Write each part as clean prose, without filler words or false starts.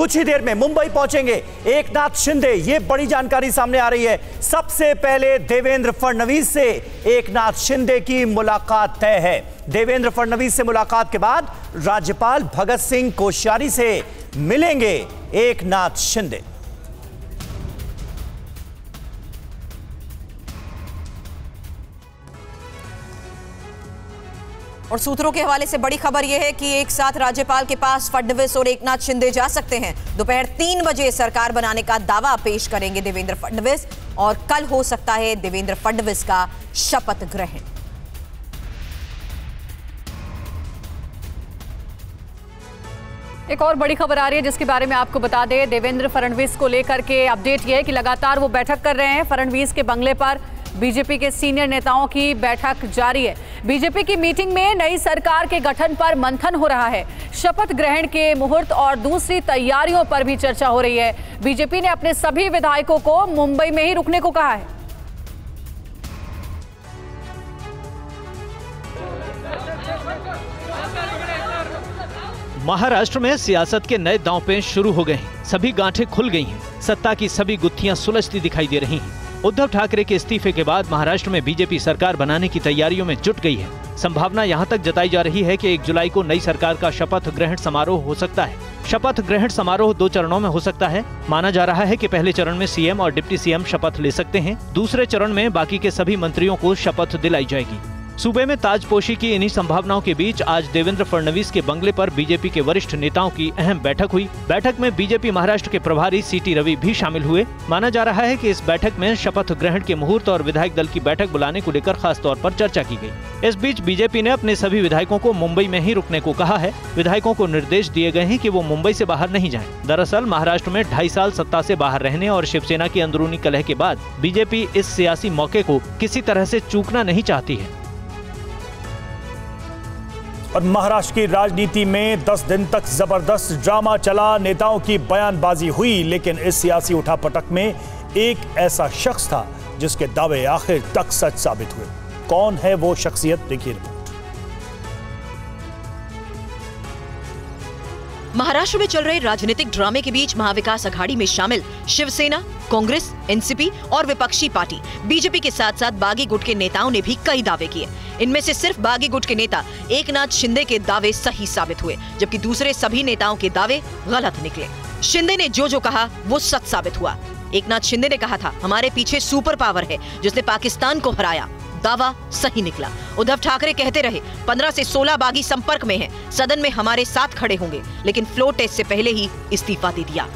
कुछ ही देर में मुंबई पहुंचेंगे एकनाथ शिंदे। ये बड़ी जानकारी सामने आ रही है। सबसे पहले देवेंद्र फडणवीस से एकनाथ शिंदे की मुलाकात तय है। देवेंद्र फडणवीस से मुलाकात के बाद राज्यपाल भगत सिंह कोश्यारी से मिलेंगे एकनाथ शिंदे। और सूत्रों के हवाले से बड़ी खबर यह है कि एक साथ राज्यपाल के पास फडणवीस और एकनाथ शिंदे जा सकते हैं। दोपहर 3 बजे सरकार बनाने का दावा पेश करेंगे देवेंद्र फडणवीस और कल हो सकता है देवेंद्र फडणवीस का शपथ ग्रहण। एक और बड़ी खबर आ रही है जिसके बारे में आपको बता दें। देवेंद्र फडणवीस को लेकर के अपडेट यह है कि लगातार वो बैठक कर रहे हैं। फडणवीस के बंगले पर बीजेपी के सीनियर नेताओं की बैठक जारी है। बीजेपी की मीटिंग में नई सरकार के गठन पर मंथन हो रहा है। शपथ ग्रहण के मुहूर्त और दूसरी तैयारियों पर भी चर्चा हो रही है। बीजेपी ने अपने सभी विधायकों को मुंबई में ही रुकने को कहा है। महाराष्ट्र में सियासत के नए दांव शुरू हो गए हैं। सभी गांठें खुल गई हैं। सत्ता की सभी गुत्थियां सुलझती दिखाई दे रही हैं। उद्धव ठाकरे के इस्तीफे के बाद महाराष्ट्र में बीजेपी सरकार बनाने की तैयारियों में जुट गई है। संभावना यहां तक जताई जा रही है कि 1 जुलाई को नई सरकार का शपथ ग्रहण समारोह हो सकता है। शपथ ग्रहण समारोह 2 चरणों में हो सकता है। माना जा रहा है कि पहले चरण में सीएम और डिप्टी सीएम शपथ ले सकते हैं। दूसरे चरण में बाकी के सभी मंत्रियों को शपथ दिलाई जाएगी। सूबे में ताजपोशी की इन्हीं संभावनाओं के बीच आज देवेंद्र फडणवीस के बंगले पर बीजेपी के वरिष्ठ नेताओं की अहम बैठक हुई। बैठक में बीजेपी महाराष्ट्र के प्रभारी सीटी रवि भी शामिल हुए। माना जा रहा है कि इस बैठक में शपथ ग्रहण के मुहूर्त और विधायक दल की बैठक बुलाने को लेकर खास तौर पर चर्चा की गई। इस बीच बीजेपी ने अपने सभी विधायकों को मुंबई में ही रुकने को कहा है। विधायकों को निर्देश दिए गए हैं कि वो मुंबई से बाहर नहीं जाएं। दरअसल महाराष्ट्र में 2.5 साल सत्ता से बाहर रहने और शिवसेना की अंदरूनी कलह के बाद बीजेपी इस सियासी मौके को किसी तरह से चूकना नहीं चाहती है। और महाराष्ट्र की राजनीति में 10 दिन तक जबरदस्त ड्रामा चला। नेताओं की बयानबाजी हुई, लेकिन इस सियासी उठापटक में एक ऐसा शख्स था जिसके दावे आखिर तक सच साबित हुए। कौन है वो शख्सियत, देखिए रिपोर्ट। महाराष्ट्र में चल रहे राजनीतिक ड्रामे के बीच महाविकास अघाड़ी में शामिल शिवसेना, कांग्रेस, एनसीपी और विपक्षी पार्टी बीजेपी के साथ साथ बागी गुट के नेताओं ने भी कई दावे किए। इनमें से सिर्फ बागी गुट के नेता एकनाथ शिंदे के दावे सही साबित हुए, जबकि दूसरे सभी नेताओं के दावे गलत निकले। शिंदे ने जो कहा वो सच साबित हुआ। एकनाथ शिंदे ने कहा था, हमारे पीछे सुपर पावर है जिसने पाकिस्तान को हराया। दावा सही निकला। उद्धव ठाकरे कहते रहे 15 से 16 बागी संपर्क में हैं, सदन में हमारे साथ खड़े होंगे, लेकिन फ्लोर टेस्ट से पहले ही इस्तीफा दे दिया।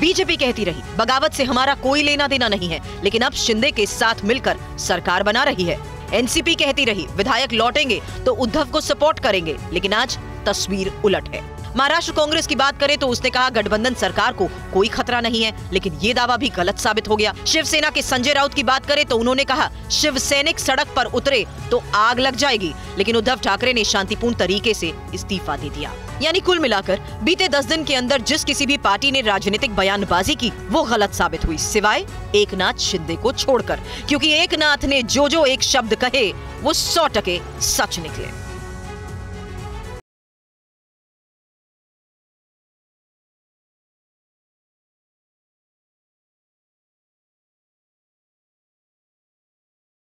बीजेपी कहती रही बगावत से हमारा कोई लेना देना नहीं है, लेकिन अब शिंदे के साथ मिलकर सरकार बना रही है। एनसीपी कहती रही विधायक लौटेंगे तो उद्धव को सपोर्ट करेंगे, लेकिन आज तस्वीर उलट है। महाराष्ट्र कांग्रेस की बात करें तो उसने कहा गठबंधन सरकार को कोई खतरा नहीं है, लेकिन ये दावा भी गलत साबित हो गया। शिवसेना के संजय राउत की बात करें तो उन्होंने कहा शिव सैनिक सड़क पर उतरे तो आग लग जाएगी, लेकिन उद्धव ठाकरे ने शांतिपूर्ण तरीके से इस्तीफा दे दिया। यानी कुल मिलाकर बीते 10 दिन के अंदर जिस किसी भी पार्टी ने राजनीतिक बयानबाजी की वो गलत साबित हुई, सिवाय एकनाथ शिंदे को छोड़कर, क्योंकि एकनाथ ने जो एक शब्द कहे वो 100% सच निकले।